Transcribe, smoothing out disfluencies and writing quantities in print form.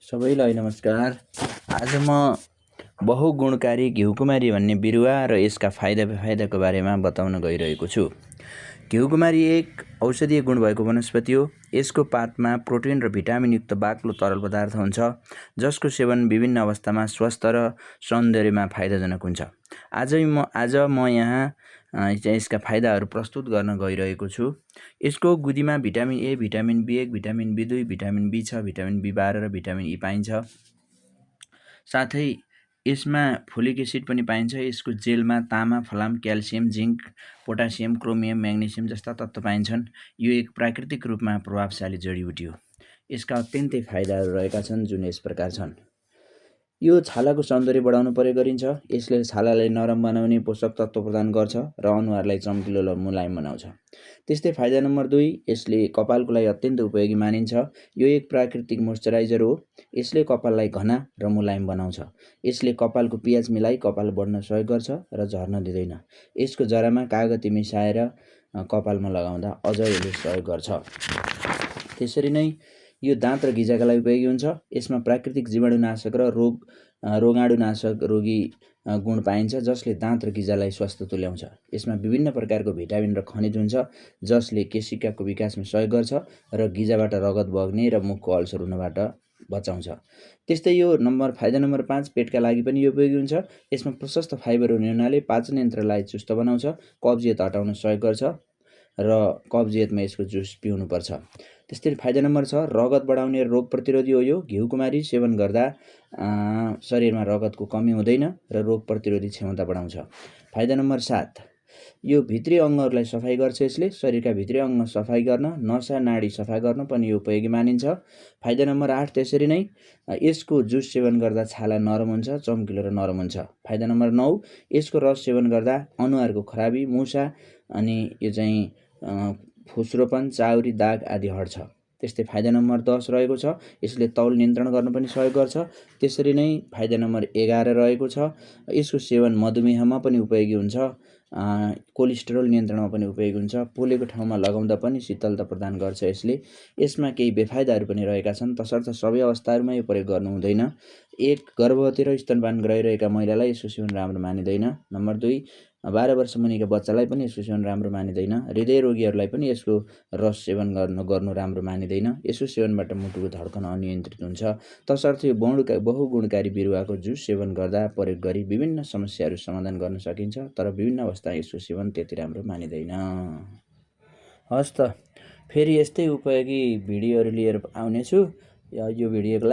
सबैलाई नमस्कार। आज म बहुगुणकारी घिउकुमारी भन्ने बिरुवा र यसका फाइदा बेफाइदाको बारेमा बताउन गइरहेको छु। घिउकुमारी एक औषधीय गुण भएको वनस्पति हो। यसको पातमा प्रोटिन र भिटामिनयुक्त बाक्लो तरल पदार्थ हुन्छ, जसको सेवन विभिन्न अवस्थामा स्वस्थ र सौन्दर्यमा फाइदाजनक हुन्छ। आज म यहाँ यसका फाइदाहरू प्रस्तुत गर्न गइरहेको छु। यसको गुदीमा vitamin A, vitamin B1, vitamin बी2, vitamin B6, vitamin B12 र भिटामिन ई पाइन्छ। साथै यसमा फोलिक एसिड पनि पाइन्छ। यसको जेलमा तामा, फलाम, calcium, zinc, potassium, chromium, magnesium जस्ता तत्त्व पाइन्छन्। यो एक प्राकृतिक रूपमा प्रभावशाली जडीबुटी हो। यसका अत्यन्तै फाइदाहरू रहेका छन्, जुन यस प्रकार छन्। यो छालाको सौन्दर्य बढाउन प्रयोग गरिन्छ। यसले छालालाई नरम बनाउने, पोषक तत्त्व प्रदान गर्छ र अनुहारलाई चम्किलो र मुलायम बनाउँछ। त्यस्तै फाइदा नम्बर 2, यसले कपालको लागि अत्यन्त उपयोगी मानिन्छ। यो एक प्राकृतिक मोइस्चराइजर हो। यसले कपाललाई घना र मुलायम बनाउँछ। यसले कपालको पिएच मिलाई कपाल बढ्न सहयोग गर्छ र झर्न दिँदैन। यसको जरामा कागती मिसाएर कपालमा लगाउँदा अझ यसले सहयोग गर्छ। त्यसरी नै यो दाँत र गिजाका लागि उपयोगी हुन्छ। यसमा प्राकृतिक जीवाणुनाशक र रोगाणुनाशक रोगी गुण पाइन्छ, जसले दाँत र गिजालाई स्वस्थ तुल्याउँछ। यसमा विभिन्न प्रकारको भिटामिन र खनिज हुन्छ, जसले केशिकाको विकासमा सहयोग गर्छ र गिजाबाट रगत बग्ने र मुखको अल्सर हुनबाट बचाउँछ। त्यस्तै यो फाइदा नम्बर 5, पेटका लागि पनि यो उपयोगी हुन्छ। यसमा प्रशस्त फाइबर हुने हुनाले पाचन यन्त्रलाई चुस्त बनाउँछ, कब्जियत हटाउन सहयोग गर्छ र कब्जियतमा यसको जुस पिउनुपर्छ। त्यस्तै फाइदा नम्बर 6, रगत बढाउने रोग प्रतिरोधी हो। यो घिउकुमारी सेवन गर्दा शरीरमा रगतको कमी हुँदैन र रोग प्रतिरोधी क्षमता बढाउँछ। फाइदा नम्बर 7, यो भित्री अङ्गहरूलाई सफाइ गर्छ। यसले शरीरका भित्री अङ्ग सफाइ गर्न, नसा नाडी सफा गर्न पनि यो उपयोगी मानिन्छ। फाइदा नम्बर 8, त्यसरी नै यसको जुस सेवन गर्दा छाला नरम हुन्छ, चम्किलो र नरम हुन्छ। फाइदा नम्बर 9, यसको रस सेवन गर्दा अनुहारको खराबी, मुसा अनि यो चाहिँ फुस्रोपन, चाउरी, दाग आदि हट्छ। त्यस्तै फाइदा नम्बर 10 रहेको छ, यसले तौल नियन्त्रण गर्न पनि सहयोग गर्छ। त्यसरी नै फाइदा नम्बर 11 रहेको छ, यसको सेवन मधुमेहमा पनि उपयोगी हुन्छ, कोलेस्ट्रोल नियन्त्रणमा पनि उपयोगी हुन्छ, पोलेको ठाउँमा लगाउँदा पनि शीतलता प्रदान गर्छ। यसमा केही बेफाइदाहरू पनि रहेका छन्, तसर्थ सबै अवस्थाहरूमा यो प्रयोग गर्नु हुँदैन। 1, गर्भवती र स्तनपान गराइरहेका महिलालाई यसको सेवन राम्रो मानिँदैन। नम्बर 2, 12 वर्ष मुनिका बच्चालाई पनि यसको सेवन राम्रो मानिँदैन। हृदय रोगीहरूलाई पनि यसको रस सेवन गर्नु राम्रो मानिँदैन। यसको सेवनबाट मुटुको धड्कन अनियन्त्रित हुन्छ। तसर्थ यो बहुगुणकारी बिरुवाको जुस सेवन गर्दा प्रयोग गरी विभिन्न समस्याहरू समाधान गर्न सकिन्छ, तर विभिन्न अवस्थामा यसको सेवन त्यति राम्रो मानिँदैन। हस् त, फेरि यस्तै उपयोगी भिडियोहरू लिएर आउनेछु। यो भिडियोको